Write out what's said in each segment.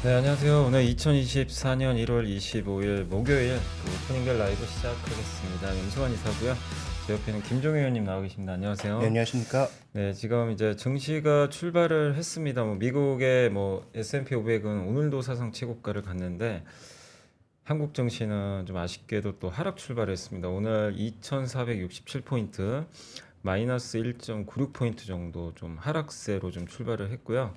네, 안녕하세요. 오늘 2024년 1월 25일 목요일 오프닝별 라이브 시작하겠습니다. 임수환 이사고요. 제 옆에는 김종희 의원님 나와 계십니다. 네, 안녕하세요. 안녕하십니까. 네, 지금 이제 증시가 출발을 했습니다. 미국의 S&P 500은 오늘도 사상 최고가를 갔는데 한국 증시는 좀 아쉽게도 또 하락 출발했습니다. 오늘 2,467포인트, 마이너스 1.96포인트 정도 좀 하락세로 좀 출발을 했고요.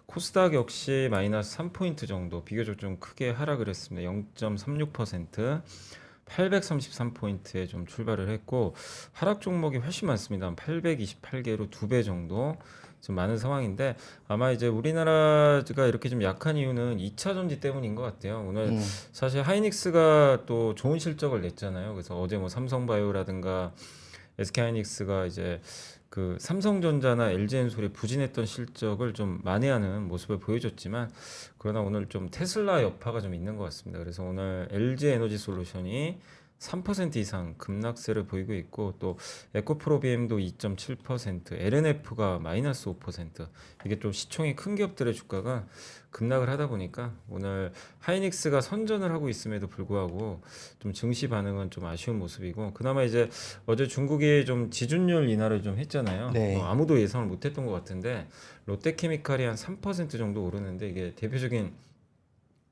코스닥 역시 마이너스 3포인트 정도 비교적 좀 크게 하락을 했습니다. 0.36%, 833포인트에 좀 출발을 했고 하락 종목이 훨씬 많습니다. 828개로 2배 정도 좀 많은 상황인데 아마 이제 우리나라가 이렇게 좀 약한 이유는 2차 전지 때문인 것 같아요. 오늘 사실 하이닉스가 또 좋은 실적을 냈잖아요. 그래서 어제 삼성바이오라든가 SK하이닉스가 이제 그 삼성전자나 LG엔솔이 부진했던 실적을 좀 만회하는 모습을 보여줬지만 그러나 오늘 좀 테슬라 여파가 좀 있는 것 같습니다. 그래서 오늘 LG에너지솔루션이 3% 이상 급락세를 보이고 있고 또 에코프로비엠도 2.7%, LNF가 마이너스 5%. 이게 좀 시총이 큰 기업들의 주가가 급락을 하다 보니까 오늘 하이닉스가 선전을 하고 있음에도 불구하고 좀 증시 반응은 좀 아쉬운 모습이고 그나마 이제 어제 중국이 좀 지준율 인하를 좀 했잖아요. 네. 아무도 예상을 못했던 것 같은데 롯데케미칼이 한 3% 정도 오르는데 이게 대표적인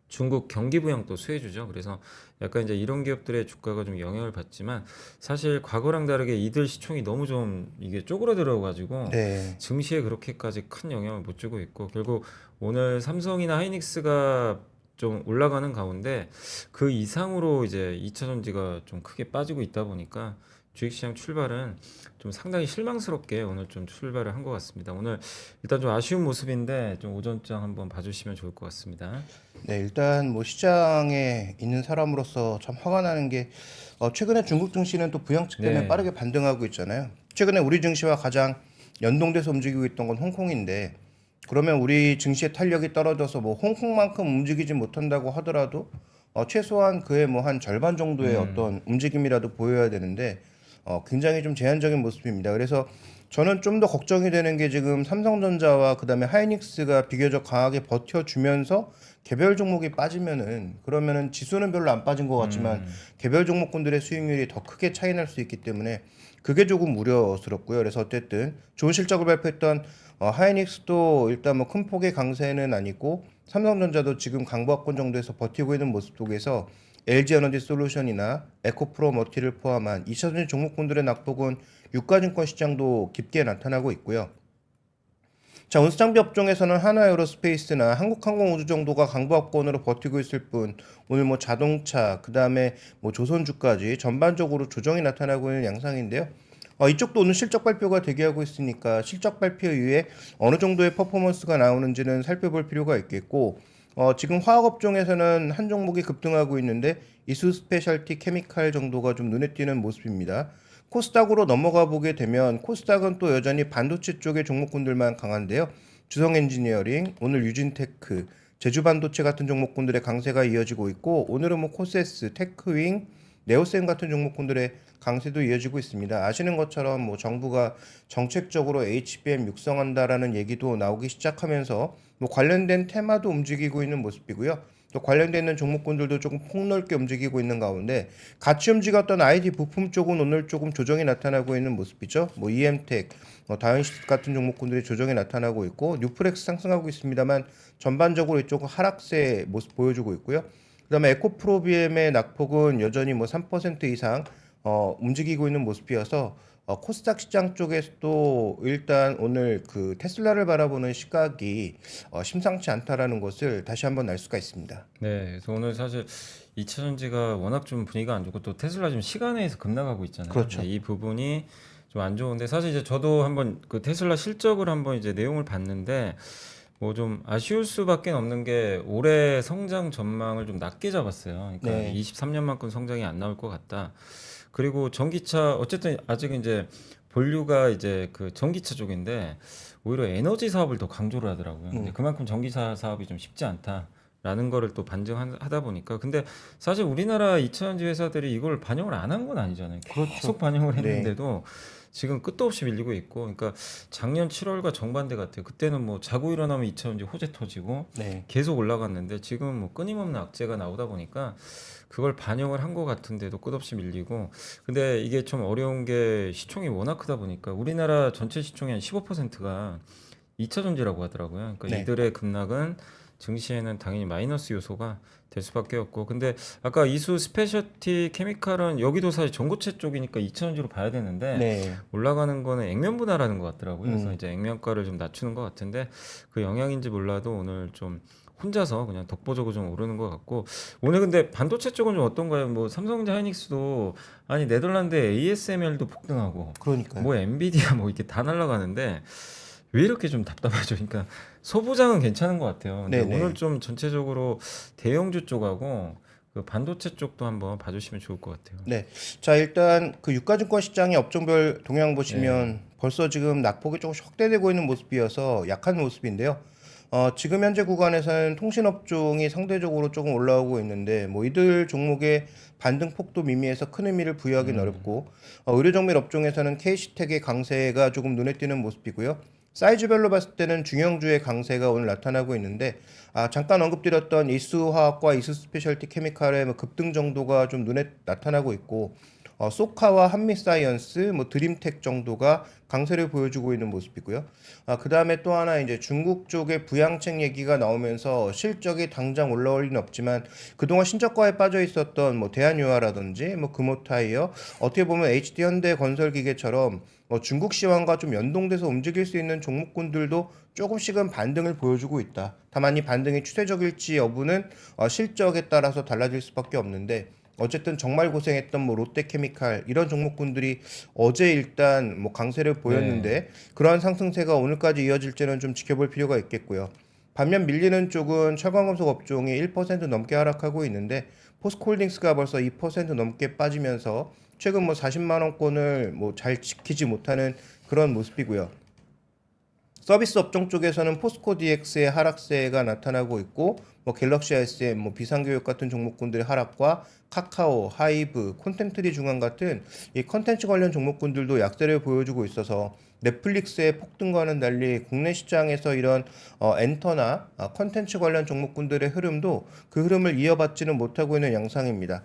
중국 경기부양 또 수혜주죠. 그래서 약간 이제 이런 기업들의 주가가 좀 영향을 받지만 사실 과거랑 다르게 이들 시총이 너무 좀 이게 쪼그라들어 가지고 네. 증시에 그렇게까지 큰 영향을 못 주고 있고 결국 오늘 삼성이나 하이닉스가 좀 올라가는 가운데 그 이상으로 이제 2차 전지가 좀 크게 빠지고 있다 보니까 주식시장 출발은 좀 상당히 실망스럽게 오늘 좀 출발을 한 것 같습니다. 오늘 일단 좀 아쉬운 모습인데 좀 오전장 한번 봐주시면 좋을 것 같습니다. 네, 일단 뭐 시장에 있는 사람으로서 참 화가 나는 게 최근에 중국 증시는 또 부양책 때문에 네. 빠르게 반등하고 있잖아요. 최근에 우리 증시와 가장 연동돼서 움직이고 있던 건 홍콩인데 그러면 우리 증시의 탄력이 떨어져서 뭐 홍콩만큼 움직이지 못한다고 하더라도 최소한 그의 뭐 한 절반 정도의 어떤 움직임이라도 보여야 되는데 굉장히 좀 제한적인 모습입니다. 그래서 저는 좀 더 걱정이 되는 게 지금 삼성전자와 그다음에 하이닉스가 비교적 강하게 버텨주면서 개별 종목이 빠지면은 그러면은 지수는 별로 안 빠진 것 같지만 개별 종목군들의 수익률이 더 크게 차이 날 수 있기 때문에 그게 조금 우려스럽고요. 그래서 어쨌든 좋은 실적을 발표했던 하이닉스도 일단 뭐 큰 폭의 강세는 아니고 삼성전자도 지금 강보합권 정도에서 버티고 있는 모습 속에서 LG에너지솔루션이나 에코프로머티를 포함한 2차전지 종목군들의 낙폭은 유가증권 시장도 깊게 나타나고 있고요. 자, 운수장비 업종에서는 하나에어로스페이스나 한국항공우주 정도가 강보합권으로 버티고 있을 뿐 오늘 뭐 자동차, 그다음에 뭐 조선주까지 전반적으로 조정이 나타나고 있는 양상인데요. 이쪽도 오늘 실적 발표가 대기하고 있으니까 실적 발표 이후에 어느 정도의 퍼포먼스가 나오는지는 살펴볼 필요가 있겠고 지금 화학업종에서는 한 종목이 급등하고 있는데 이수 스페셜티 케미칼 정도가 좀 눈에 띄는 모습입니다. 코스닥으로 넘어가 보게 되면 코스닥은 또 여전히 반도체 쪽의 종목군들만 강한데요. 주성엔지니어링, 오늘 유진테크, 제주반도체 같은 종목군들의 강세가 이어지고 있고 오늘은 뭐 코세스, 테크윙, 네오셈 같은 종목군들의 강세도 이어지고 있습니다. 아시는 것처럼 뭐 정부가 정책적으로 HBM 육성한다라는 얘기도 나오기 시작하면서 뭐 관련된 테마도 움직이고 있는 모습이고요. 또 관련돼 있는 종목군들도 조금 폭넓게 움직이고 있는 가운데 같이 움직였던 IT 부품 쪽은 오늘 조금 조정이 나타나고 있는 모습이죠. 뭐 EM텍, 다현시 같은 종목군들의 조정이 나타나고 있고 뉴프렉스 상승하고 있습니다만 전반적으로 이쪽은 하락세 모습 보여주고 있고요. 그다음에 에코프로비엠의 낙폭은 여전히 뭐 3% 이상 움직이고 있는 모습이어서 코스닥 시장 쪽에서도 일단 오늘 그 테슬라를 바라보는 시각이 심상치 않다라는 것을 다시 한번 알 수가 있습니다. 네, 그래서 오늘 사실 2차 전지가 워낙 좀 분위기가 안 좋고 또 테슬라 지금 시간에서 급락하고 있잖아요. 그렇죠. 네, 이 부분이 좀 안 좋은데 사실 이제 저도 한번 그 테슬라 실적을 한번 이제 내용을 봤는데 뭐 좀 아쉬울 수밖에 없는 게 올해 성장 전망을 좀 낮게 잡았어요. 그러니까 네. 23년만큼 성장이 안 나올 것 같다. 그리고 전기차 어쨌든 아직 이제 본류가 이제 그 전기차 쪽인데 오히려 에너지 사업을 더 강조를 하더라고요. 근데 그만큼 전기차 사업이 좀 쉽지 않다. 라는 거를 또 반증하다 보니까 근데 사실 우리나라 2차전지 회사들이 이걸 반영을 안 한 건 아니잖아요. 그렇죠. 계속 반영을 네. 했는데도 지금 끝도 없이 밀리고 있고 그러니까 작년 7월과 정반대 같아요. 그때는 뭐 자고 일어나면 2차전지 호재 터지고 네. 계속 올라갔는데 지금 뭐 끊임없는 악재가 나오다 보니까 그걸 반영을 한 것 같은데도 끝없이 밀리고 근데 이게 좀 어려운 게 시총이 워낙 크다 보니까 우리나라 전체 시총의 한 15%가 2차 전지라고 하더라고요. 그러니까 네. 이들의 급락은 증시에는 당연히 마이너스 요소가 될 수밖에 없고 근데 아까 이수 스페셜티 케미칼은 여기도 사실 전고체 쪽이니까 2차 전지로 봐야 되는데 네. 올라가는 거는 액면 분할하는 것 같더라고요. 그래서 음. 이제 액면가를 좀 낮추는 것 같은데 그 영향인지 몰라도 오늘 좀 혼자서 그냥 독보적으로 좀 오르는 것 같고 오늘 근데 반도체 쪽은 좀 어떤가요? 뭐 삼성전자 하이닉스도 아니 네덜란드 ASML도 폭등하고 그러니까요. 뭐 엔비디아 뭐 이렇게 다 날아가는데 왜 이렇게 좀 답답하죠? 그러니까 소부장은 괜찮은 것 같아요. 근데 네네. 오늘 좀 전체적으로 대형주 쪽하고 그 반도체 쪽도 한번 봐주시면 좋을 것 같아요. 네. 자, 일단 그 유가증권 시장의 업종별 동향 보시면 네. 벌써 지금 낙폭이 조금씩 확대되고 있는 모습이어서 약한 모습인데요. 지금 현재 구간에서는 통신업종이 상대적으로 조금 올라오고 있는데 뭐 이들 종목의 반등폭도 미미해서 큰 의미를 부여하기는 어렵고 의료정밀 업종에서는 KC텍의 강세가 조금 눈에 띄는 모습이고요. 사이즈별로 봤을 때는 중형주의 강세가 오늘 나타나고 있는데 잠깐 언급드렸던 이수화학과 이수스페셜티 케미칼의 뭐 급등 정도가 좀 눈에 나타나고 있고 소카와 한미사이언스, 뭐 드림텍 정도가 강세를 보여주고 있는 모습이고요. 그 다음에 또 하나 이제 중국 쪽의 부양책 얘기가 나오면서 실적이 당장 올라올 리는 없지만 그동안 신저가에 빠져 있었던 뭐 대한유화라든지 뭐 금호타이어 어떻게 보면 HD 현대건설기계처럼 중국 시황과 좀 연동돼서 움직일 수 있는 종목군들도 조금씩은 반등을 보여주고 있다. 다만 이 반등이 추세적일지 여부는 실적에 따라서 달라질 수밖에 없는데 어쨌든 정말 고생했던 뭐 롯데케미칼 이런 종목군들이 어제 일단 뭐 강세를 보였는데 그러한 상승세가 오늘까지 이어질지는 좀 지켜볼 필요가 있겠고요. 반면 밀리는 쪽은 철강금속 업종이 1% 넘게 하락하고 있는데 포스코홀딩스가 벌써 2% 넘게 빠지면서 최근 뭐 40만 원권을 뭐 잘 지키지 못하는 그런 모습이고요. 서비스 업종 쪽에서는 포스코 DX의 하락세가 나타나고 있고 뭐 갤럭시 SM, 뭐 비상교육 같은 종목군들의 하락과 카카오, 하이브, 콘텐츠리 중앙 같은 이 컨텐츠 관련 종목군들도 약세를 보여주고 있어서 넷플릭스의 폭등과는 달리 국내 시장에서 이런 엔터나 컨텐츠 관련 종목군들의 흐름도 그 흐름을 이어받지는 못하고 있는 양상입니다.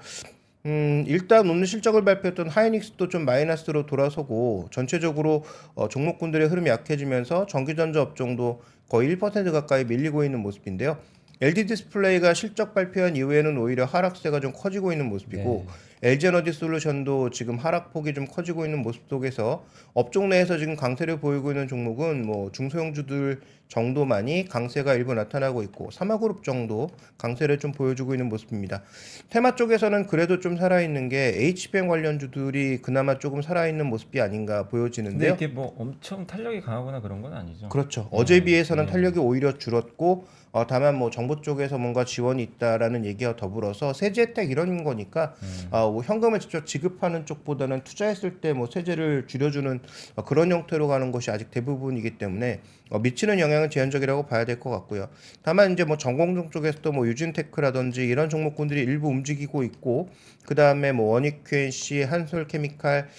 일단 오늘 실적을 발표했던 하이닉스도 좀 마이너스로 돌아서고 전체적으로 종목군들의 흐름이 약해지면서 전기전자 업종도 거의 1% 가까이 밀리고 있는 모습인데요. LG 디스플레이가 실적 발표한 이후에는 오히려 하락세가 좀 커지고 있는 모습이고 LG 에너지 솔루션도 지금 하락폭이 좀 커지고 있는 모습 속에서 업종 내에서 지금 강세를 보이고 있는 종목은 뭐 중소형주들 정도만이 강세가 일부 나타나고 있고 사마그룹 정도 강세를 좀 보여주고 있는 모습입니다. 테마 쪽에서는 그래도 좀 살아있는 게 HBM 관련주들이 그나마 조금 살아있는 모습이 아닌가 근데 보여지는데요. 이렇게 뭐 엄청 탄력이 강하거나 그런 건 아니죠. 그렇죠. 어제 비해서는 네. 탄력이 오히려 줄었고 다만 뭐 정부 쪽에서 뭔가 지원이 있다라는 얘기와 더불어서 세제 혜택 이런 거니까 뭐 현금을 직접 지급하는 쪽보다는 투자했을 때 뭐 세제를 줄여주는 그런 형태로 가는 것이 아직 대부분이기 때문에 미치는 영향은 제한적이라고 봐야 될 것 같고요. 다만 이제 뭐 전공종 쪽에서도 뭐 유진테크라든지 이런 종목군들이 일부 움직이고 있고 그 다음에 뭐 원익QNC, 한솔케미칼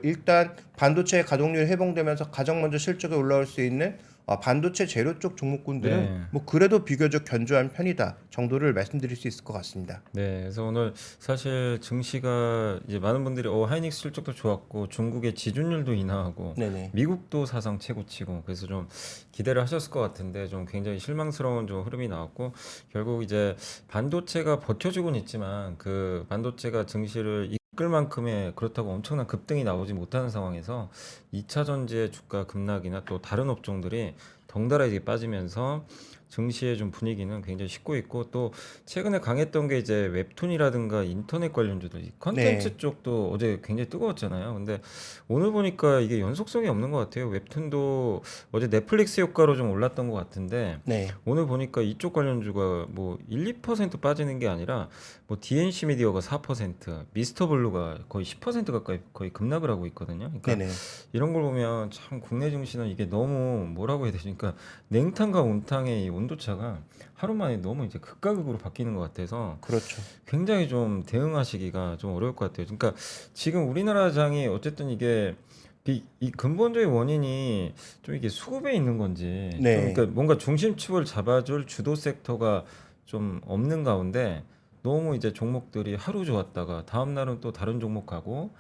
일단 반도체 가동률 해봉되면서 가장 먼저 실적에 올라올 수 있는 반도체 재료 쪽 종목군들은 네. 뭐 그래도 비교적 견조한 편이다 정도를 말씀드릴 수 있을 것 같습니다. 네, 그래서 오늘 사실 증시가 이제 많은 분들이 하이닉스 실적도 좋았고 중국의 지준율도 인하하고 네네. 미국도 사상 최고치고 그래서 좀 기대를 하셨을 것 같은데 좀 굉장히 실망스러운 좀 흐름이 나왔고 결국 이제 반도체가 버텨주고는 있지만 그 반도체가 증시를 이끌 만큼의 그렇다고 엄청난 급등이 나오지 못하는 상황에서 2차 전지의 주가 급락이나 또 다른 업종들이 덩달아 이제 빠지면서 증시의 좀 분위기는 굉장히 식고 있고 또 최근에 강했던 게 이제 웹툰이라든가 인터넷 관련주들 이 컨텐츠 네. 쪽도 어제 굉장히 뜨거웠잖아요. 근데 오늘 보니까 이게 연속성이 없는 것 같아요. 웹툰도 어제 넷플릭스 효과로 좀 올랐던 것 같은데 네. 오늘 보니까 이쪽 관련주가 뭐 1, 2% 빠지는 게 아니라 뭐 DNC 미디어가 4%, 미스터 블루가 거의 10% 가까이 거의 급락을 하고 있거든요. 그러니까 네네. 이런 걸 보면 참 국내 증시는 이게 너무 뭐라고 해야 되지? 그러니까 냉탕과 온탕의 이 온도차가 하루 만에 너무 이제 극과 극으로 바뀌는 것 같아서 그렇죠. 굉장히 좀 대응하시기가 좀 어려울 것 같아요. 그러니까 지금 우리나라 장이 어쨌든 이게 이 근본적인 원인이 좀 이게 수급에 있는 건지 좀 네. 그러니까 뭔가 중심축을 잡아줄 주도 섹터가 좀 없는 가운데 너무 이제 종목들이 하루 좋았다가 다음 날은 또 다른 종목 가고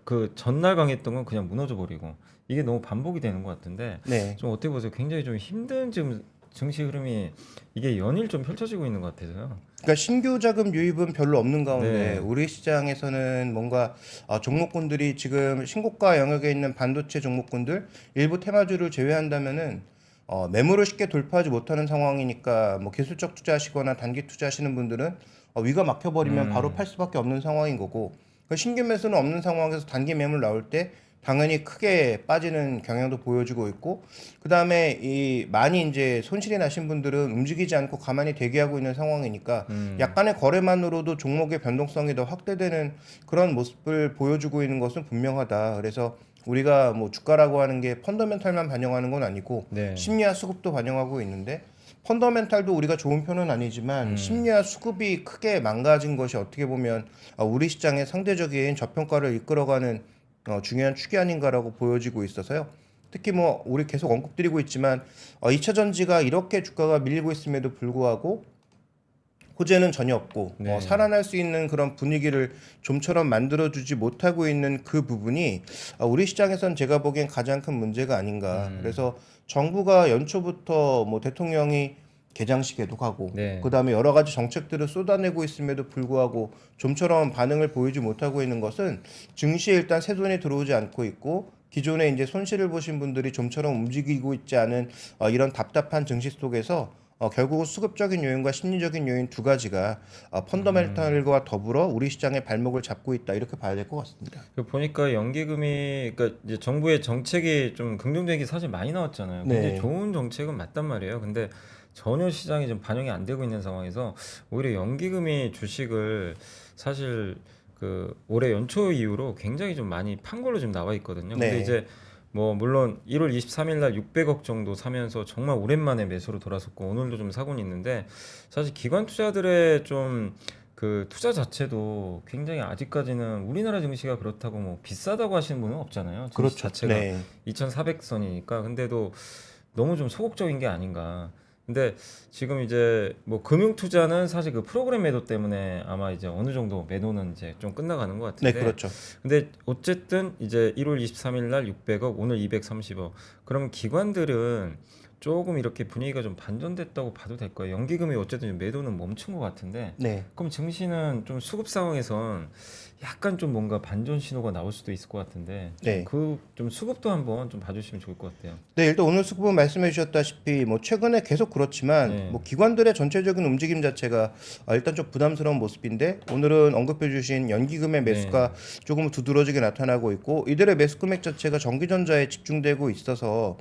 그 전날 강했던 건 그냥 무너져 버리고 이게 너무 반복이 되는 것 같은데 네. 좀 어떻게 보세요? 굉장히 좀 힘든 지금 증시 흐름이 이게 연일 좀 펼쳐지고 있는 것 같아서요. 그러니까 신규 자금 유입은 별로 없는 가운데 네. 우리 시장에서는 뭔가 종목군들이 지금 신고가 영역에 있는 반도체 종목군들 일부 테마주를 제외한다면은 매물을 쉽게 돌파하지 못하는 상황이니까 뭐 기술적 투자하시거나 단기 투자하시는 분들은 위가 막혀버리면 바로 팔 수밖에 없는 상황인 거고 그 신규 매수는 없는 상황에서 단기 매물 나올 때 당연히 크게 빠지는 경향도 보여주고 있고 그 다음에 이 많이 이제 손실이 나신 분들은 움직이지 않고 가만히 대기하고 있는 상황이니까 약간의 거래만으로도 종목의 변동성이 더 확대되는 그런 모습을 보여주고 있는 것은 분명하다. 그래서 우리가 뭐 주가라고 하는 게 펀더멘탈만 반영하는 건 아니고 네. 심리와 수급도 반영하고 있는데 펀더멘탈도 우리가 좋은 편은 아니지만 심리와 수급이 크게 망가진 것이 어떻게 보면 우리 시장의 상대적인 저평가를 이끌어가는 중요한 축이 아닌가라고 보여지고 있어서요. 특히 뭐 우리 계속 언급드리고 있지만 2차 전지가 이렇게 주가가 밀리고 있음에도 불구하고 호재는 전혀 없고 네. 살아날 수 있는 그런 분위기를 좀처럼 만들어주지 못하고 있는 그 부분이 우리 시장에선 제가 보기엔 가장 큰 문제가 아닌가. 그래서 정부가 연초부터 뭐 대통령이 개장식에도 가고 네. 그다음에 여러 가지 정책들을 쏟아내고 있음에도 불구하고 좀처럼 반응을 보이지 못하고 있는 것은 증시에 일단 새 돈이 들어오지 않고 있고 기존에 이제 손실을 보신 분들이 좀처럼 움직이고 있지 않은 이런 답답한 증시 속에서 결국은 수급적인 요인과 심리적인 요인 두 가지가 펀더멘탈과 더불어 우리 시장의 발목을 잡고 있다 이렇게 봐야 될 것 같습니다. 보니까 연기금이 그러니까 이제 정부의 정책이 좀 긍정적인 게 사실 많이 나왔잖아요. 굉장히 네. 좋은 정책은 맞단 말이에요. 근데 전혀 시장이 좀 반영이 안 되고 있는 상황에서 오히려 연기금이 주식을 사실 그 올해 연초 이후로 굉장히 좀 많이 판 걸로 지금 나와 있거든요. 근데 네. 이제 뭐 물론 1월 23일 날 600억 정도 사면서 정말 오랜만에 매수로 돌아섰고 오늘도 좀 사고는 있는데 사실 기관 투자들의 좀 그 투자 자체도 굉장히 아직까지는 우리나라 증시가 그렇다고 뭐 비싸다고 하시는 분은 없잖아요. 증시 그렇죠. 자체가 네. 2,400선이니까 근데도 너무 좀 소극적인 게 아닌가. 근데 지금 이제 뭐 금융 투자는 사실 그 프로그램 매도 때문에 아마 이제 어느 정도 매도는 이제 좀 끝나가는 것 네, 같은데. 그렇죠. 근데 어쨌든 이제 1월 23일 날 600억, 오늘 230억. 그러면 기관들은 조금 이렇게 분위기가 좀 반전됐다고 봐도 될 거예요. 연기금이 어쨌든 매도는 멈춘 것 같은데. 네. 그럼 증시는 좀 수급 상황에선 약간 좀 뭔가 반전 신호가 나올 수도 있을 것 같은데 네. 좀 수급도 한번 좀 봐주시면 좋을 것 같아요. 네, 일단 오늘 수급은 말씀해 주셨다시피 뭐 최근에 계속 그렇지만 네. 뭐 기관들의 전체적인 움직임 자체가 일단 좀 부담스러운 모습인데 오늘은 언급해 주신 연기금의 매수가 조금 두드러지게 나타나고 있고 이들의 매수 금액 자체가 전기전자에 집중되고 있어서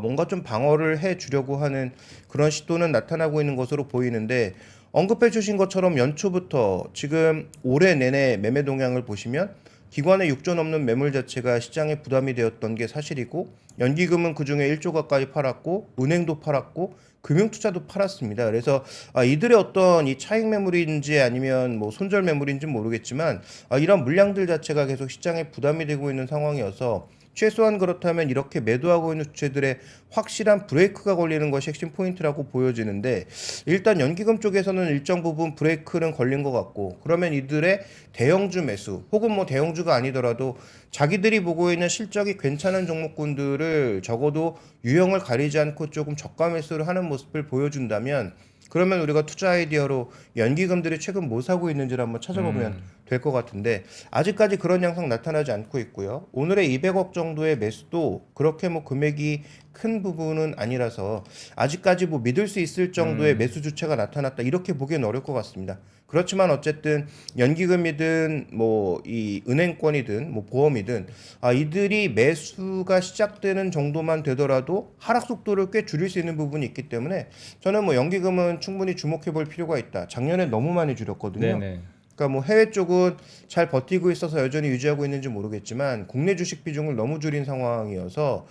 뭔가 좀 방어를 해 주려고 하는 그런 시도는 나타나고 있는 것으로 보이는데 언급해 주신 것처럼 연초부터 지금 올해 내내 매매 동향을 보시면 기관의 6조 넘는 매물 자체가 시장에 부담이 되었던 게 사실이고 연기금은 그중에 1조 가까이 팔았고 은행도 팔았고 금융투자도 팔았습니다. 그래서 이들의 어떤 이 차익 매물인지 아니면 뭐 손절 매물인지 모르겠지만 이런 물량들 자체가 계속 시장에 부담이 되고 있는 상황이어서 최소한 그렇다면 이렇게 매도하고 있는 주체들의 확실한 브레이크가 걸리는 것이 핵심 포인트라고 보여지는데 일단 연기금 쪽에서는 일정 부분 브레이크는 걸린 것 같고 그러면 이들의 대형주 매수 혹은 뭐 대형주가 아니더라도 자기들이 보고 있는 실적이 괜찮은 종목군들을 적어도 유형을 가리지 않고 조금 저가 매수를 하는 모습을 보여준다면 그러면 우리가 투자 아이디어로 연기금들이 최근 뭐 사고 있는지를 한번 찾아보면 될 것 같은데 아직까지 그런 양상 나타나지 않고 있고요. 오늘의 200억 정도의 매수도 그렇게 뭐 금액이 큰 부분은 아니라서 아직까지 뭐 믿을 수 있을 정도의 매수 주체가 나타났다 이렇게 보기엔 어려울 것 같습니다. 그렇지만 어쨌든 연기금이든 뭐 이 은행권이든 뭐 보험이든 이들이 매수가 시작되는 정도만 되더라도 하락 속도를 꽤 줄일 수 있는 부분이 있기 때문에 저는 뭐 연기금은 충분히 주목해 볼 필요가 있다. 작년에 너무 많이 줄였거든요. 네네. 그러니까 뭐 해외 쪽은 잘 버티고 있어서 여전히 유지하고 있는지 모르겠지만 국내 주식 비중을 너무 줄인 상황이어서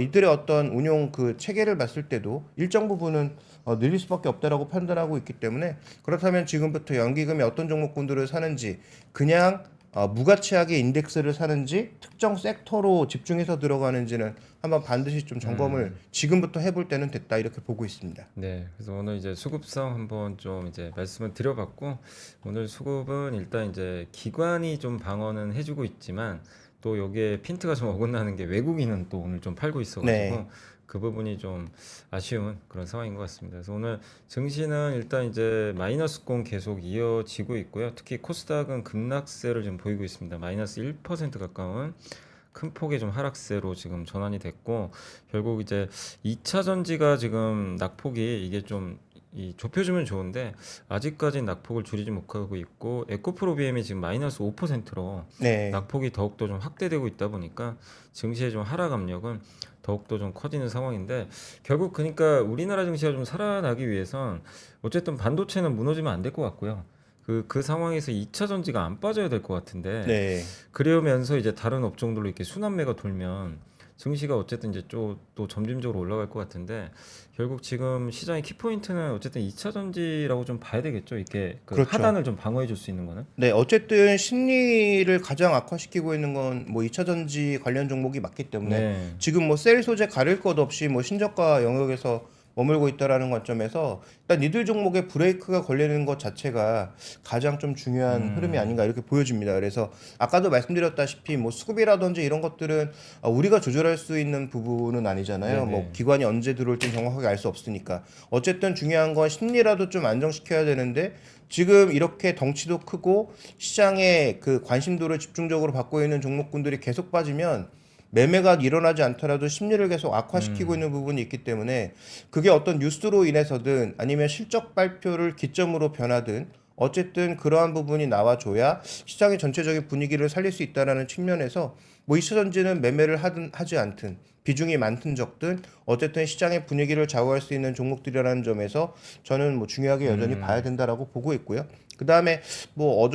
이들의 어떤 운용 그 체계를 봤을 때도 일정 부분은 늘릴 수밖에 없다라고 판단하고 있기 때문에 그렇다면 지금부터 연기금이 어떤 종목군들을 사는지 그냥 무가치하게 인덱스를 사는지 특정 섹터로 집중해서 들어가는지는 한번 반드시 좀 점검을 지금부터 해볼 때는 됐다 이렇게 보고 있습니다. 네, 그래서 오늘 이제 수급성 한번 좀 이제 말씀을 드려봤고 오늘 수급은 일단 이제 기관이 좀 방어는 해주고 있지만 또 여기에 핀트가 좀 어긋나는 게 외국인은 또 오늘 좀 팔고 있어가지고 네. 그 부분이 좀 아쉬운 그런 상황인 것 같습니다. 그래서 오늘 증시는 일단 이제 마이너스권 계속 이어지고 있고요. 특히 코스닥은 급락세를 좀 보이고 있습니다. 마이너스 1% 가까운 큰 폭의 좀 하락세로 지금 전환이 됐고 결국 이제 2차 전지가 지금 낙폭이 이게 좀 이 좁혀주면 좋은데 아직까지는 낙폭을 줄이지 못하고 있고 에코프로비엠이 지금 마이너스 5%로 네. 낙폭이 더욱더 좀 확대되고 있다 보니까 증시의 좀 하락 압력은 더욱더 좀 커지는 상황인데 결국 그러니까 우리나라 증시가 좀 살아나기 위해선 어쨌든 반도체는 무너지면 안 될 것 같고요. 그 상황에서 2차 전지가 안 빠져야 될 것 같은데 네. 그러면서 이제 다른 업종들로 이렇게 순환매가 돌면 증시가 어쨌든 이제 또 점진적으로 올라갈 것 같은데 결국 지금 시장의 키포인트는 어쨌든 2차 전지라고 좀 봐야 되겠죠. 이렇게 그 그렇죠. 하단을 좀 방어해 줄 수 있는 거는. 네, 어쨌든 심리를 가장 악화시키고 있는 건 뭐 2차 전지 관련 종목이 맞기 때문에 네. 지금 뭐 셀 소재 가릴 것 없이 뭐 신저가 영역에서 머물고 있다라는 관점에서 일단 이들 종목에 브레이크가 걸리는 것 자체가 가장 좀 중요한 흐름이 아닌가 이렇게 보여집니다. 그래서 아까도 말씀드렸다시피 뭐 수급이라든지 이런 것들은 우리가 조절할 수 있는 부분은 아니잖아요. 네네. 뭐 기관이 언제 들어올지 정확하게 알 수 없으니까 어쨌든 중요한 건 심리라도 좀 안정시켜야 되는데 지금 이렇게 덩치도 크고 시장의 그 관심도를 집중적으로 받고 있는 종목군들이 계속 빠지면 매매가 일어나지 않더라도 심리를 계속 악화시키고 있는 부분이 있기 때문에 그게 어떤 뉴스로 인해서든 아니면 실적 발표를 기점으로 변하든 어쨌든 그러한 부분이 나와줘야 시장의 전체적인 분위기를 살릴 수 있다라는 측면에서 뭐 2차 전지는 매매를 하든 하지 않든 비중이 많든 적든 어쨌든 시장의 분위기를 좌우할 수 있는 종목들이라는 점에서 저는 뭐 중요하게 여전히 봐야 된다라고 보고 있고요. 그 다음에 뭐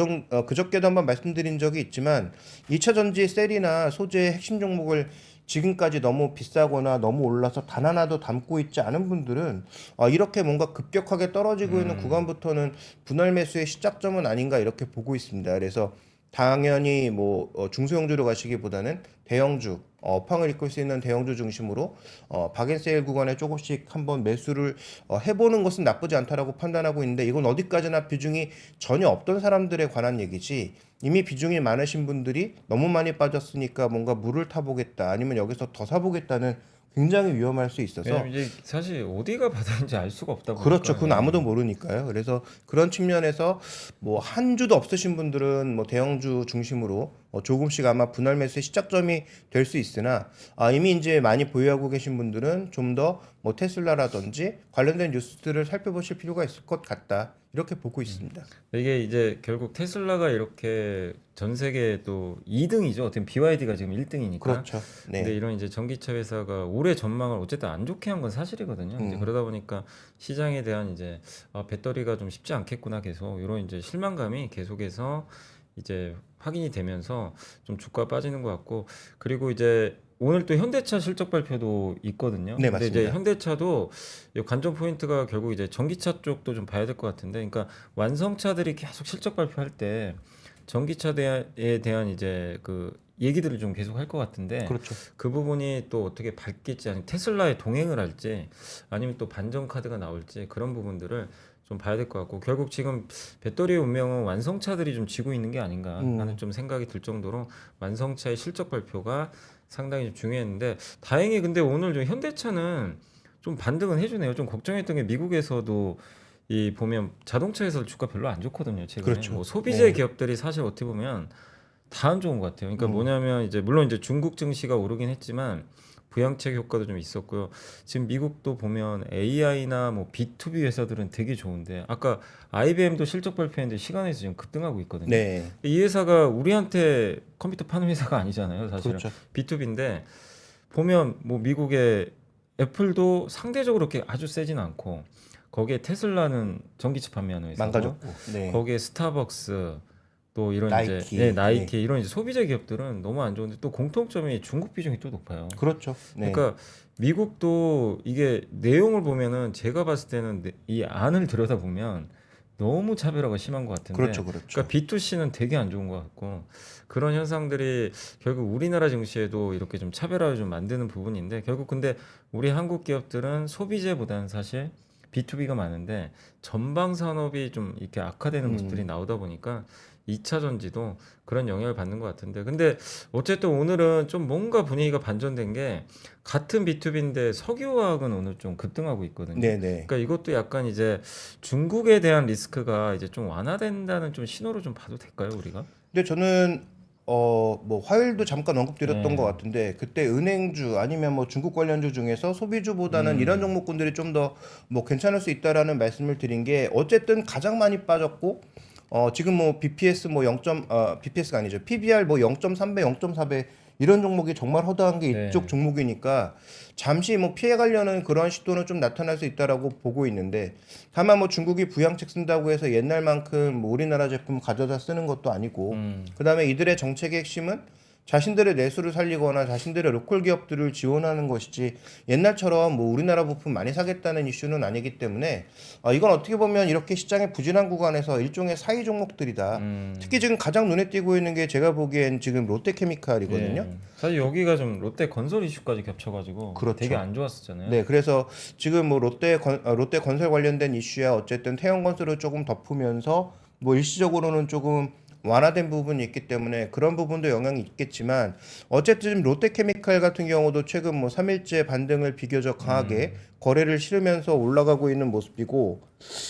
그저께도 한번 말씀드린 적이 있지만 2차 전지 셀이나 소재의 핵심 종목을 지금까지 너무 비싸거나 너무 올라서 단 하나도 담고 있지 않은 분들은 이렇게 뭔가 급격하게 떨어지고 있는 구간부터는 분할 매수의 시작점은 아닌가 이렇게 보고 있습니다. 그래서 당연히 뭐 중소형주로 가시기보다는 대형주 업황을 이끌 수 있는 대형주 중심으로 박앤세일 구간에 조금씩 한번 매수를 해보는 것은 나쁘지 않다라고 판단하고 있는데 이건 어디까지나 비중이 전혀 없던 사람들에 관한 얘기지 이미 비중이 많으신 분들이 너무 많이 빠졌으니까 뭔가 물을 타보겠다 아니면 여기서 더 사보겠다는 굉장히 위험할 수 있어서 왜냐면 이제 사실 어디가 바닥인지 알 수가 없다 보니까. 그렇죠. 그건 아무도 모르니까요. 그래서 그런 측면에서 뭐 한 주도 없으신 분들은 뭐 대형주 중심으로 조금씩 아마 분할 매수의 시작점이 될 수 있으나 이미 이제 많이 보유하고 계신 분들은 좀 더 뭐 테슬라라든지 관련된 뉴스들을 살펴보실 필요가 있을 것 같다. 이렇게 보고 있습니다. 이게 이제 결국 테슬라가 이렇게 전 세계 또 2등이죠. 어떻게 BYD가 지금 1등이니까. 그렇죠. 근데 네. 이런 이제 전기차 회사가 올해 전망을 어쨌든 안 좋게 한 건 사실이거든요. 이제 그러다 보니까 시장에 대한 이제 배터리가 좀 쉽지 않겠구나 계속 이런 이제 실망감이 계속해서 이제 확인이 되면서 좀 주가 빠지는 것 같고 그리고 이제 오늘 또 현대차 실적 발표도 있거든요. 네, 근데 이제 맞습니다. 현대차도 이 관전 포인트가 결국 이제 전기차 쪽도 좀 봐야 될 것 같은데, 그러니까 완성차들이 계속 실적 발표할 때 전기차에 대한 이제 그 얘기들을 좀 계속 할 것 같은데 그렇죠. 그 부분이 또 어떻게 밝길지 아니면 테슬라에 동행을 할지 아니면 또 반전 카드가 나올지 그런 부분들을 좀 봐야 될 것 같고 결국 지금 배터리의 운명은 완성차들이 좀 지고 있는 게 아닌가 하는 좀 생각이 들 정도로 완성차의 실적 발표가 상당히 좀 중요했는데 다행히 근데 오늘 좀 현대차는 좀 반등은 해주네요. 좀 걱정했던 게 미국에서도 이 보면 자동차 회사 주가 별로 안 좋거든요. 최근에 그렇죠. 뭐 소비재 네. 기업들이 사실 어떻게 보면 다 안 좋은 것 같아요. 그러니까 뭐냐면 이제 물론 이제 중국 증시가 오르긴 했지만 부양책 효과도 좀 있었고요. 지금 미국도 보면 AI나 뭐 B2B 회사들은 되게 좋은데 아까 IBM도 실적 발표했는데 시간에서 지금 급등하고 있거든요. 네. 이 회사가 우리한테 컴퓨터 파는 회사가 아니잖아요, 사실은. 그렇죠. B2B인데 보면 뭐 미국의 애플도 상대적으로 그렇게 아주 세진 않고 거기에 테슬라는 전기차 판매하는 회사고, 망가졌고. 네. 거기에 스타벅스 또 이런 나이키. 이제 네, 나이키 이런 이제 소비자 기업들은 너무 안 좋은데 또 공통점이 중국 비중이 또 높아요. 그렇죠. 네. 그러니까 미국도 이게 내용을 보면은 제가 봤을 때는 이 안을 들여다보면 너무 차별화가 심한 것 같은데, 그렇죠, 그렇죠. 그러니까 B2C는 되게 안 좋은 것 같고 그런 현상들이 결국 우리나라 증시에도 이렇게 좀 차별화를 좀 만드는 부분인데, 결국 근데 우리 한국 기업들은 소비재보다는 사실 B2B가 많은데 전방 산업이 좀 이렇게 악화되는 모습들이 나오다 보니까 2차 전지도 그런 영향을 받는 것 같은데, 근데 어쨌든 오늘은 좀 뭔가 분위기가 반전된 게 같은 B2B인데 석유화학은 오늘 좀 급등하고 있거든요. 네네. 그러니까 이것도 약간 이제 중국에 대한 리스크가 이제 좀 완화된다는 좀 신호로 좀 봐도 될까요, 우리가? 근데 저는 뭐 화요일도 잠깐 언급드렸던 네. 것 같은데 그때 은행주 아니면 뭐 중국 관련주 중에서 소비주보다는 이런 종목군들이 좀 더 뭐 괜찮을 수 있다라는 말씀을 드린 게, 어쨌든 가장 많이 빠졌고 지금 뭐 BPS 뭐 0. BPS가 아니죠. PBR 뭐 0.3배, 0.4배 이런 종목이 정말 허다한 게 네. 이쪽 종목이니까 잠시 뭐 피해 가려는 그런 시도는 좀 나타날 수 있다라고 보고 있는데, 다만 뭐 중국이 부양책 쓴다고 해서 옛날만큼 뭐 우리나라 제품 가져다 쓰는 것도 아니고, 그다음에 이들의 정책의 핵심은 자신들의 내수를 살리거나 자신들의 로컬 기업들을 지원하는 것이지 옛날처럼 뭐 우리나라 부품 많이 사겠다는 이슈는 아니기 때문에 이건 어떻게 보면 이렇게 시장의 부진한 구간에서 일종의 사이 종목들이다. 특히 지금 가장 눈에 띄고 있는 게 제가 보기엔 지금 롯데케미칼이거든요. 예. 사실 여기가 좀 롯데 건설 이슈까지 겹쳐가지고 그렇죠. 되게 안 좋았었잖아요. 네, 그래서 지금 뭐 롯데 건설 관련된 이슈야 어쨌든 태양건설을 조금 덮으면서 뭐 일시적으로는 조금 완화된 부분이 있기 때문에 그런 부분도 영향이 있겠지만, 어쨌든 롯데케미칼 같은 경우도 최근 뭐 3일째 반등을 비교적 강하게 거래를 실으면서 올라가고 있는 모습이고,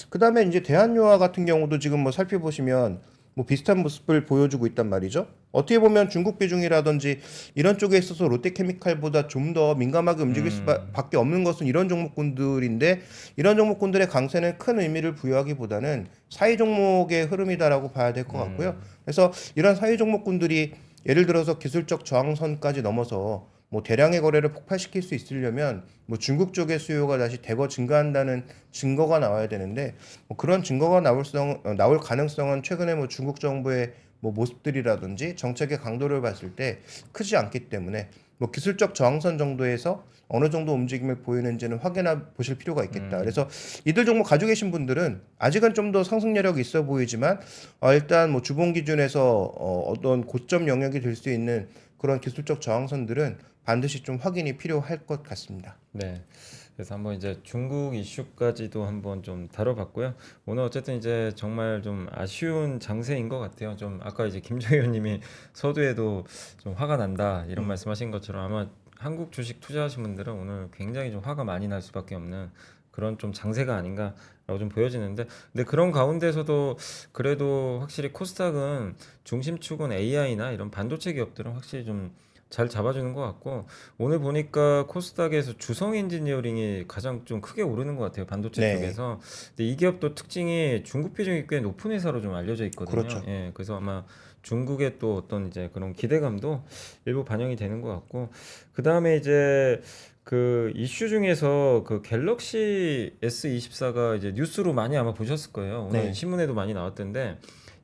그다음에 이제 대한유화 같은 경우도 지금 뭐 살펴보시면 뭐 비슷한 모습을 보여주고 있단 말이죠. 어떻게 보면 중국 비중이라든지 이런 쪽에 있어서 롯데케미칼보다 좀 더 민감하게 움직일 수밖에 없는 것은 이런 종목군들인데, 이런 종목군들의 강세는 큰 의미를 부여하기보다는 사이 종목의 흐름이다라고 봐야 될 것 같고요. 그래서 이런 사이 종목군들이 예를 들어서 기술적 저항선까지 넘어서 뭐 대량의 거래를 폭발시킬 수 있으려면 뭐 중국 쪽의 수요가 다시 대거 증가한다는 증거가 나와야 되는데, 뭐 그런 증거가 나올 가능성은 최근에 뭐 중국 정부의 뭐 모습들이라든지 정책의 강도를 봤을 때 크지 않기 때문에 뭐 기술적 저항선 정도에서 어느 정도 움직임을 보이는지는 확인해 보실 필요가 있겠다. 그래서 이들 종목 가지고 계신 분들은 아직은 좀 더 상승 여력이 있어 보이지만 일단 뭐 주봉 기준에서 어떤 고점 영역이 될 수 있는 그런 기술적 저항선들은 반드시 좀 확인이 필요할 것 같습니다. 네. 그래서 한번 이제 중국 이슈까지도 한번 좀 다뤄봤고요. 오늘 어쨌든 이제 정말 좀 아쉬운 장세인 것 같아요. 좀 아까 이제 김정희 의원님이 서두에도 좀 화가 난다 이런 말씀하신 것처럼 아마 한국 주식 투자하신 분들은 오늘 굉장히 좀 화가 많이 날 수밖에 없는 그런 좀 장세가 아닌가라고 좀 보여지는데, 근데 그런 가운데서도 그래도 확실히 코스닥은 중심축은 AI나 이런 반도체 기업들은 확실히 좀 잘 잡아주는 것 같고, 오늘 보니까 코스닥에서 주성 엔지니어링이 가장 좀 크게 오르는 것 같아요, 반도체 네. 쪽에서. 근데 이 기업도 특징이 중국 비중이 꽤 높은 회사로 좀 알려져 있거든요. 그렇죠. 예, 그래서 아마 중국의 또 어떤 이제 그런 기대감도 일부 반영이 되는 것 같고, 그 다음에 이제 그 이슈 중에서 그 갤럭시 S24가 이제 뉴스로 많이 아마 보셨을 거예요. 오늘 네. 신문에도 많이 나왔던데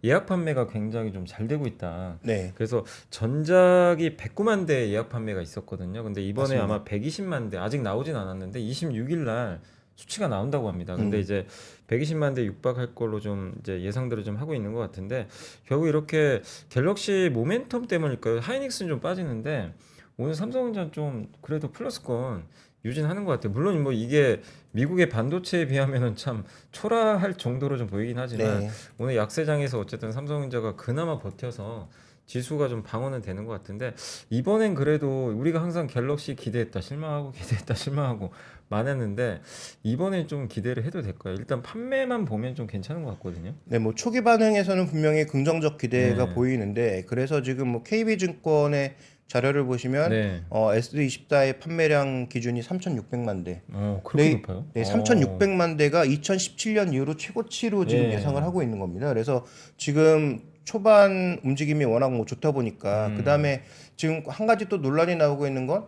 예약 판매가 굉장히 좀 잘 되고 있다. 네. 그래서 전작이 109만 대 예약 판매가 있었거든요. 근데 이번에 맞습니다. 아마 120만 대, 아직 나오진 않았는데 26일 날 수치가 나온다고 합니다. 근데 음. 이제 120만 대 육박할 걸로 좀 이제 예상들을 좀 하고 있는 것 같은데, 결국 이렇게 갤럭시 모멘텀 때문일까요? 하이닉스는 좀 빠지는데 오늘 삼성전자 좀 그래도 플러스권 유진하는 것 같아요. 물론 뭐 이게 미국의 반도체에 비하면은 참 초라할 정도로 좀 보이긴 하지만 네. 오늘 약세장에서 어쨌든 삼성전자가 그나마 버텨서 지수가 좀 방어는 되는 것 같은데, 이번엔 그래도 우리가 항상 갤럭시 기대했다 실망하고 기대했다 실망하고 많았는데 이번엔 좀 기대를 해도 될까요? 일단 판매만 보면 좀 괜찮은 것 같거든요. 네, 뭐 초기 반응에서는 분명히 긍정적 기대가 네. 보이는데, 그래서 지금 뭐 KB증권의 자료를 보시면 네. S24의 판매량 기준이 3,600만 대. 그렇게 네, 높아요? 네, 3,600만 대가 2017년 이후로 최고치로 지금 예. 예상을 하고 있는 겁니다. 그래서 지금 초반 움직임이 워낙 뭐 좋다 보니까 그다음에 지금 한 가지 또 논란이 나오고 있는 건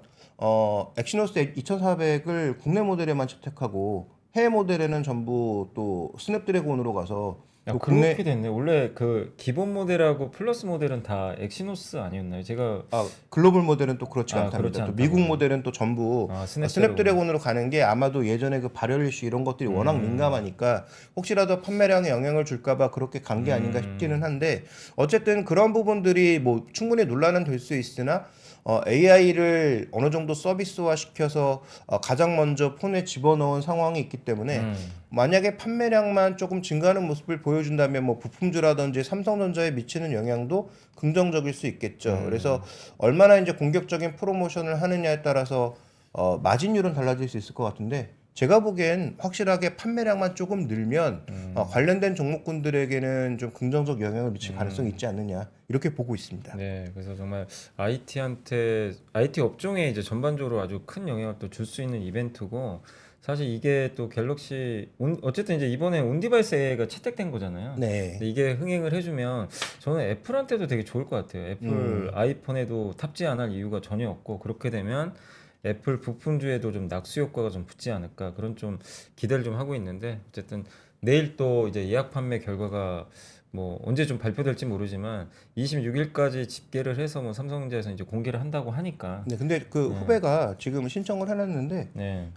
엑시노스 2400을 국내 모델에만 채택하고 해외 모델에는 전부 또 스냅드래곤으로 가서 야, 또 그렇게 국내 됐네. 원래 그 기본 모델하고 플러스 모델은 다 엑시노스 아니었나요? 제가 글로벌 모델은 또 그렇지가 그렇지 않답니다. 또 않다고요. 미국 모델은 또 전부 스냅드래곤. 스냅드래곤으로 가는 게 아마도 예전에 그 발열 이슈 이런 것들이 워낙 민감하니까 혹시라도 판매량에 영향을 줄까봐 그렇게 간 게 아닌가 싶기는 한데 어쨌든 그런 부분들이 뭐 충분히 논란은 될 수 있으나 AI를 어느 정도 서비스화 시켜서 가장 먼저 폰에 집어넣은 상황이 있기 때문에 만약에 판매량만 조금 증가하는 모습을 보여준다면 뭐 부품주라든지 삼성전자에 미치는 영향도 긍정적일 수 있겠죠. 그래서 얼마나 이제 공격적인 프로모션을 하느냐에 따라서 마진율은 달라질 수 있을 것 같은데 제가 보기엔 확실하게 판매량만 조금 늘면 관련된 종목군들에게는 좀 긍정적 영향을 미칠 가능성이 있지 않느냐 이렇게 보고 있습니다. 네, 그래서 정말 IT 업종에 이제 전반적으로 아주 큰 영향을 또 줄 수 있는 이벤트고 사실 이게 또 갤럭시 어쨌든 이제 이번에 온디바이스 AI가 채택된 거잖아요. 네. 근데 이게 흥행을 해주면 저는 애플한테도 되게 좋을 것 같아요. 애플 아이폰에도 탑재 안 할 이유가 전혀 없고 그렇게 되면 애플 부품주에도 좀 낙수 효과가 좀 붙지 않을까 그런 좀 기대를 좀 하고 있는데 어쨌든 내일 또 이제 예약 판매 결과가 뭐 언제 좀 발표될지 모르지만 26일까지 집계를 해서 뭐 삼성전자에서 이제 공개를 한다고 하니까 네, 근데 그 후배가 지금 신청을 해놨는데 네,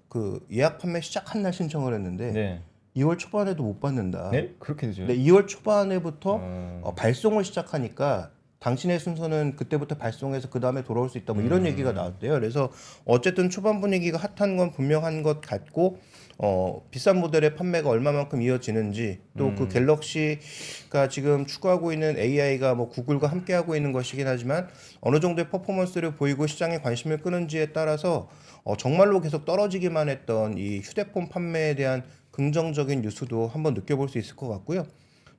그 예약 판매 시작한 날 신청을 했는데 네, 2월 초반에도 못 받는다. 네 그렇게 되죠. 근데 2월 초반에부터 어, 발송을 시작하니까 당신의 순서는 그때부터 발송해서 그 다음에 돌아올 수 있다. 뭐 이런 얘기가 나왔대요. 그래서 어쨌든 초반 분위기가 핫한 건 분명한 것 같고 비싼 모델의 판매가 얼마만큼 이어지는지 또 그 갤럭시가 지금 추구하고 있는 AI가 뭐 구글과 함께 하고 있는 것이긴 하지만 어느 정도의 퍼포먼스를 보이고 시장에 관심을 끄는지에 따라서 정말로 계속 떨어지기만 했던 이 휴대폰 판매에 대한 긍정적인 뉴스도 한번 느껴볼 수 있을 것 같고요.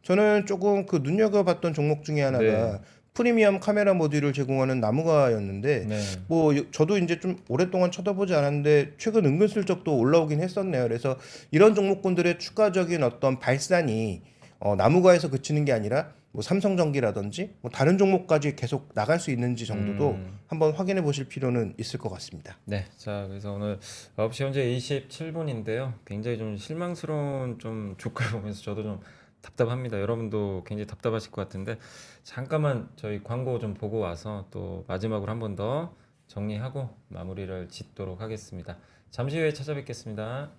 저는 조금 그 눈여겨봤던 종목 중에 하나가 네. 프리미엄 카메라 모듈을 제공하는 나무가였는데 네. 뭐 저도 이제 좀 오랫동안 쳐다보지 않았는데 최근 은근슬쩍 또 올라오긴 했었네요. 그래서 이런 종목군들의 추가적인 어떤 발산이 나무가에서 그치는 게 아니라 뭐 삼성전기라든지 뭐 다른 종목까지 계속 나갈 수 있는지 정도도 한번 확인해 보실 필요는 있을 것 같습니다. 네, 자 그래서 오늘 9시 현재 27분인데요. 굉장히 좀 실망스러운 좀 주가를 보면서 저도 좀 답답합니다. 여러분도 굉장히 답답하실 것 같은데 잠깐만 저희 광고 좀 보고 와서 또 마지막으로 한 번 더 정리하고 마무리를 짓도록 하겠습니다. 잠시 후에 찾아뵙겠습니다.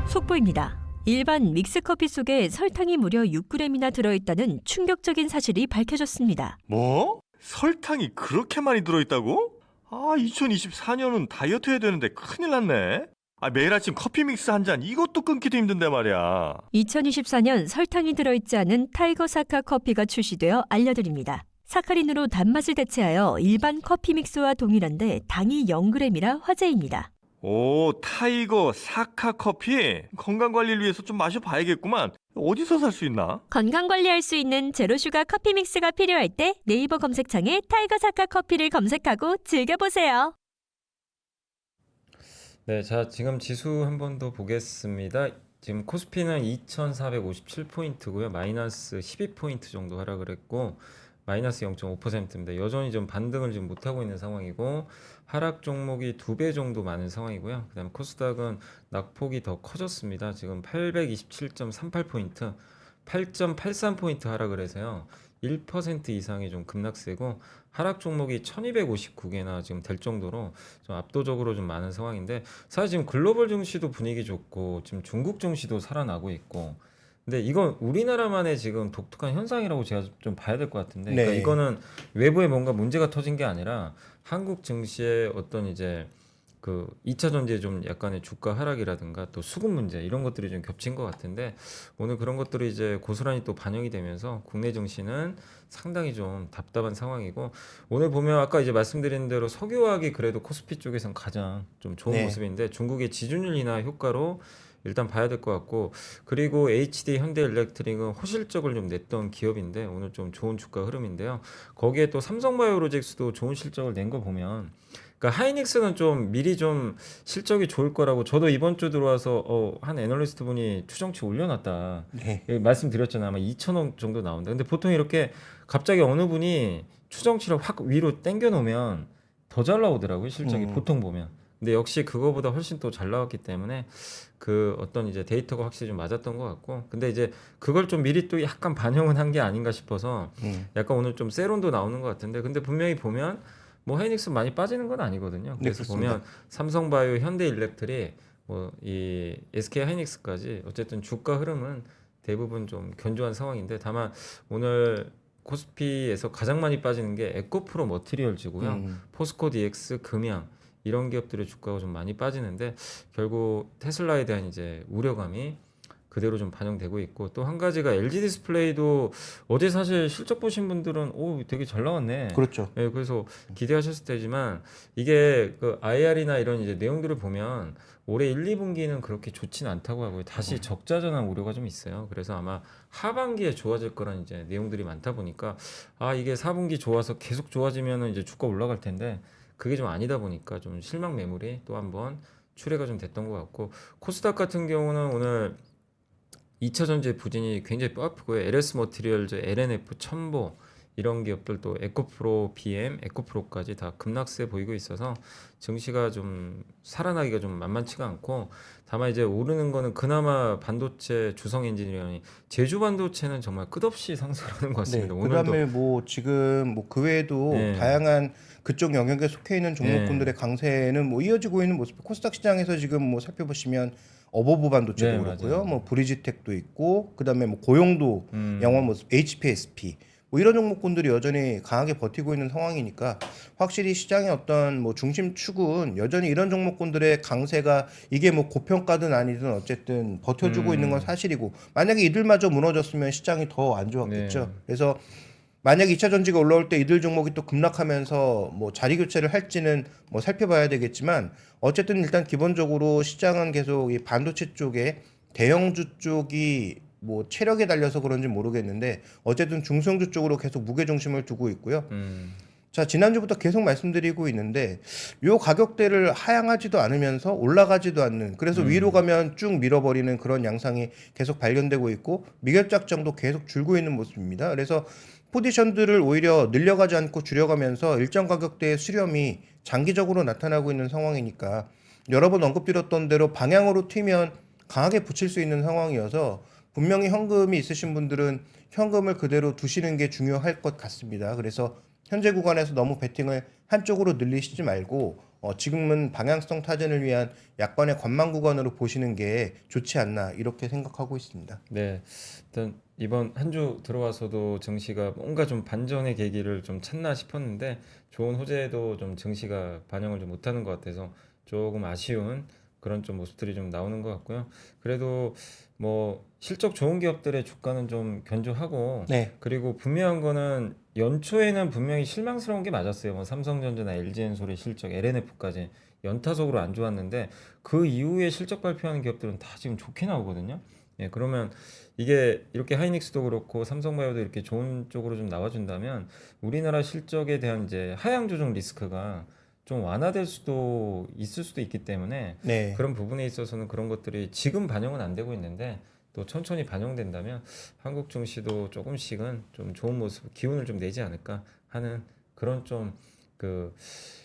속보입니다. 일반 믹스커피 속에 설탕이 무려 6g이나 들어있다는 충격적인 사실이 밝혀졌습니다. 뭐? 설탕이 그렇게 많이 들어있다고? 2024년은 다이어트 해야 되는데 큰일 났네. 매일 아침 커피 믹스 한 잔 이것도 끊기도 힘든데 말이야. 2024년 설탕이 들어있지 않은 타이거 사카 커피가 출시되어 알려드립니다. 사카린으로 단맛을 대체하여 일반 커피 믹스와 동일한데 당이 0g이라 화제입니다. 오, 타이거 사카 커피? 건강관리를 위해서 좀 마셔봐야겠구만. 어디서 살 수 있나? 건강관리할 수 있는 제로슈가 커피 믹스가 필요할 때 네이버 검색창에 타이거 사카 커피를 검색하고 즐겨보세요. 네, 자 지금 지수 한 번 더 보겠습니다. 지금 코스피는 2,457포인트고요. 마이너스 12포인트 정도 하락을 했고 마이너스 0.5%입니다. 여전히 좀 반등을 지금 못하고 있는 상황이고 하락 종목이 2배 정도 많은 상황이고요. 그다음 코스닥은 낙폭이 더 커졌습니다. 지금 827.38포인트, 8.83포인트 하락을 해서요. 1% 이상이 좀 급락세고 하락 종목이 1259개나 지금 될 정도로 좀 압도적으로 좀 많은 상황인데 사실 지금 글로벌 증시도 분위기 좋고 지금 중국 증시도 살아나고 있고 근데 이건 우리나라만의 지금 독특한 현상이라고 제가 좀 봐야 될 것 같은데 그러니까 네. 이거는 외부에 뭔가 문제가 터진 게 아니라 한국 증시의 어떤 이제 그 2차 전지의 좀 약간의 주가 하락이라든가 또 수급 문제 이런 것들이 좀 겹친 것 같은데 오늘 그런 것들이 이제 고스란히 또 반영이 되면서 국내 증시는 상당히 좀 답답한 상황이고 오늘 보면 아까 이제 말씀드린 대로 석유화학이 그래도 코스피 쪽에선 가장 좀 좋은 네. 모습인데 중국의 지준율 인하 효과로 일단 봐야 될 것 같고 그리고 HD 현대일렉트릭은 호실적을 좀 냈던 기업인데 오늘 좀 좋은 주가 흐름인데요. 거기에 또 삼성바이오로직스도 좋은 실적을 낸 거 보면 그러니까 하이닉스는 좀 미리 좀 실적이 좋을 거라고 저도 이번 주 들어와서 한 애널리스트 분이 추정치 올려놨다 네. 말씀드렸잖아요. 아마 2천억 정도 나온다. 근데 보통 이렇게 갑자기 어느 분이 추정치를 확 위로 당겨 놓으면 더 잘 나오더라고요. 실적이 음. 보통 보면. 근데 역시 그거보다 훨씬 또 잘 나왔기 때문에 그 어떤 이제 데이터가 확실히 좀 맞았던 것 같고, 근데 이제 그걸 좀 미리 또 약간 반영은 한 게 아닌가 싶어서 약간 오늘 좀 세론도 나오는 것 같은데, 근데 분명히 보면 뭐 하이닉스 많이 빠지는 건 아니거든요. 네, 그래서 그렇습니다. 보면 삼성바이오, 현대일렉트리, 뭐 이 SK 하이닉스까지 어쨌든 주가 흐름은 대부분 좀 견조한 상황인데, 다만 오늘 코스피에서 가장 많이 빠지는 게 에코프로 머티리얼즈고요. 포스코 DX, 금양 이런 기업들의 주가가 좀 많이 빠지는데, 결국 테슬라에 대한 이제 우려감이 그대로 좀 반영되고 있고, 또 한 가지가 LG 디스플레이도 어제 사실 실적 보신 분들은 오 되게 잘 나왔네. 그렇죠. 예, 그래서 기대하셨을 테지만 이게 그 IR이나 이런 이제 내용들을 보면 올해 1, 2분기는 그렇게 좋지는 않다고 하고요. 다시 적자 전환 우려가 좀 있어요. 그래서 아마 하반기에 좋아질 거란 이제 내용들이 많다 보니까, 아 이게 4분기 좋아서 계속 좋아지면은 이제 주가 올라갈 텐데 그게 좀 아니다 보니까 좀 실망 매물이 또 한번 출회가 좀 됐던 것 같고, 코스닥 같은 경우는 오늘 2차 전지 부진이 굉장히 뼈아프고요. LS 머티리얼즈, LNF, 첨보 이런 기업들도 에코프로, BM, 에코프로까지 다 급락세 보이고 있어서 증시가 좀 살아나기가 좀 만만치가 않고, 다만 이제 오르는 거는 그나마 반도체, 주성 엔지니어링, 제주 반도체는 정말 끝없이 상승하는 것 네. 같습니다. 그다음에 뭐 지금 뭐 그 외에도 네. 다양한 그쪽 영역에 속해 있는 종목군들의 강세는 뭐 이어지고 있는 모습. 코스닥 시장에서 지금 뭐 살펴보시면 어버브 반도체도 네, 그렇고요. 맞아요. 뭐 브리지텍도 있고, 그다음에 뭐 고용도 양호한 모습, HPSP 뭐 이런 종목군들이 여전히 강하게 버티고 있는 상황이니까, 확실히 시장의 어떤 뭐 중심축은 여전히 이런 종목군들의 강세가 이게 뭐 고평가든 아니든 어쨌든 버텨주고 있는 건 사실이고, 만약에 이들마저 무너졌으면 시장이 더 안 좋았겠죠. 네. 그래서 만약에 2차 전지가 올라올 때 이들 종목이 또 급락하면서 뭐 자리 교체를 할지는 뭐 살펴봐야 되겠지만, 어쨌든 일단 기본적으로 시장은 계속 이 반도체 쪽에 대형주 쪽이 뭐 체력에 달려서 그런지 모르겠는데 어쨌든 중성주 쪽으로 계속 무게 중심을 두고 있고요. 자, 지난주부터 계속 말씀드리고 있는데 요 가격대를 하향하지도 않으면서 올라가지도 않는, 그래서 위로 가면 쭉 밀어버리는 그런 양상이 계속 발견되고 있고, 미결작정도 계속 줄고 있는 모습입니다. 그래서 포지션들을 오히려 늘려가지 않고 줄여가면서 일정 가격대의 수렴이 장기적으로 나타나고 있는 상황이니까, 여러 번 언급드렸던 대로 방향으로 튀면 강하게 붙일 수 있는 상황이어서 분명히 현금이 있으신 분들은 현금을 그대로 두시는 게 중요할 것 같습니다. 그래서 현재 구간에서 너무 베팅을 한쪽으로 늘리시지 말고 지금은 방향성 타전을 위한 약간의 관망 구간으로 보시는 게 좋지 않나, 이렇게 생각하고 있습니다. 네, 일단 이번 한 주 들어와서도 증시가 뭔가 좀 반전의 계기를 좀 찾나 싶었는데 좋은 호재도 좀 증시가 반영을 좀 못하는 것 같아서 조금 아쉬운 그런 좀 모습들이 좀 나오는 것 같고요. 그래도 뭐 실적 좋은 기업들의 주가는 좀 견조하고, 네. 그리고 분명한 거는 연초에는 분명히 실망스러운 게 맞았어요. 뭐 삼성전자나 LG엔솔의 실적, LNF까지 연타석으로 안 좋았는데 그 이후에 실적 발표하는 기업들은 다 지금 좋게 나오거든요. 예, 그러면 이게 이렇게 하이닉스도 그렇고 삼성바이오도 이렇게 좋은 쪽으로 좀 나와준다면 우리나라 실적에 대한 이제 하향 조정 리스크가 좀 완화될 수도 있을 수도 있기 때문에, 네. 그런 부분에 있어서는 그런 것들이 지금 반영은 안 되고 있는데 또 천천히 반영된다면 한국 증시도 조금씩은 좀 좋은 모습, 기운을 좀 내지 않을까 하는 그런 좀 그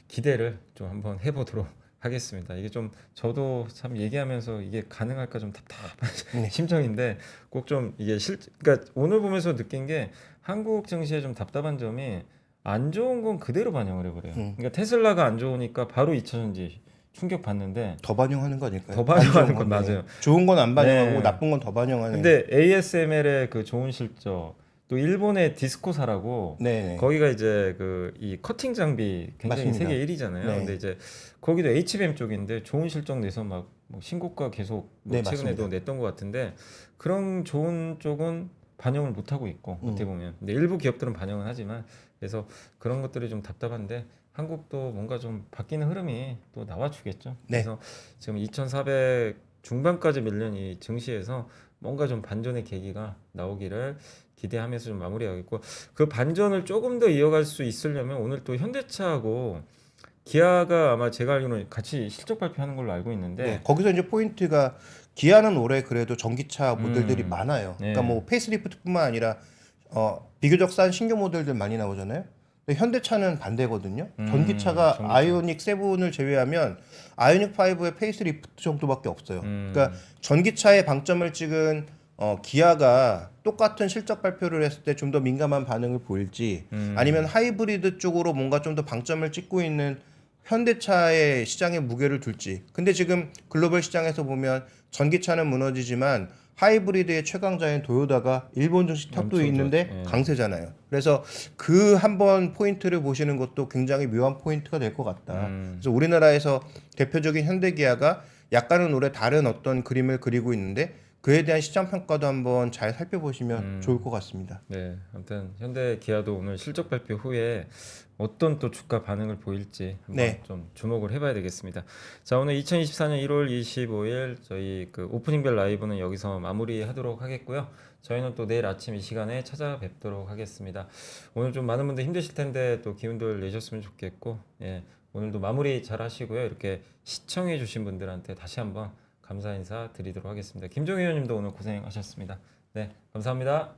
기대를 좀 한번 해보도록 하겠습니다. 이게 좀 저도 참 얘기하면서 이게 가능할까 좀 답답한 네. 심정인데, 꼭 좀 이게 그러니까 오늘 보면서 느낀 게 한국 증시의 좀 답답한 점이 안 좋은 건 그대로 반영을 해버려요. 그러니까 테슬라가 안 좋으니까 바로 2차 전지 충격 받는데, 더 반영하는 거 아닐까요? 더 반영하는 안 좋은 건 건, 맞아요. 좋은 건 안 반영하고 네. 나쁜 건 더 반영하는. 근데 ASML의 그 좋은 실적, 또 일본의 디스코사라고, 네. 거기가 이제 그 이 커팅 장비 굉장히 맞습니다. 세계 1위잖아요. 네. 근데 이제 거기도 HBM 쪽인데 좋은 실적 내서 막뭐 신고가 계속 뭐 네, 최근에도 맞습니다. 냈던 것 같은데, 그런 좋은 쪽은 반영을 못 하고 있고 어떻게 보면, 근데 일부 기업들은 반영은 하지만, 그래서 그런 것들이 좀 답답한데 한국도 뭔가 좀 바뀌는 흐름이 또 나와주겠죠. 네. 그래서 지금 2,400 중반까지 밀린 이 증시에서 뭔가 좀 반전의 계기가 나오기를 기대하면서 좀 마무리하겠고, 그 반전을 조금 더 이어갈 수 있으려면 오늘 또 현대차하고 기아가 아마 제가 알기로는 같이 실적 발표하는 걸로 알고 있는데, 네, 거기서 이제 포인트가 기아는 올해 그래도 전기차 모델들이 많아요. 네. 그러니까 뭐 페이스리프트뿐만 아니라 비교적 싼 신규 모델들 많이 나오잖아요. 근데 현대차는 반대거든요. 전기차가 전기차. 아이오닉 7을 제외하면 아이오닉 5의 페이스리프트 정도밖에 없어요. 그러니까 전기차의 방점을 찍은 기아가 똑같은 실적 발표를 했을 때 좀 더 민감한 반응을 보일지 아니면 하이브리드 쪽으로 뭔가 좀 더 방점을 찍고 있는 현대차의 시장에 무게를 둘지. 근데 지금 글로벌 시장에서 보면 전기차는 무너지지만 하이브리드의 최강자인 도요다가 일본 증시 탑도 엄청 있는데 좋았죠. 예. 강세잖아요. 그래서 그 한번 포인트를 보시는 것도 굉장히 묘한 포인트가 될 것 같다. 그래서 우리나라에서 대표적인 현대기아가 약간은 올해 다른 어떤 그림을 그리고 있는데 그에 대한 시장 평가도 한번 잘 살펴보시면 좋을 것 같습니다. 네, 아무튼 현대 기아도 오늘 실적 발표 후에 어떤 또 주가 반응을 보일지 한번 네. 좀 주목을 해봐야 되겠습니다. 자, 오늘 2024년 1월 25일 저희 그 오프닝벨 라이브는 여기서 마무리하도록 하겠고요. 저희는 또 내일 아침 이 시간에 찾아뵙도록 하겠습니다. 오늘 좀 많은 분들 힘드실 텐데 또 기운들 내셨으면 좋겠고, 예, 오늘도 마무리 잘 하시고요. 이렇게 시청해주신 분들한테 다시 한번 감사 인사 드리도록 하겠습니다. 김종희 의원님도 오늘 고생하셨습니다. 네, 감사합니다.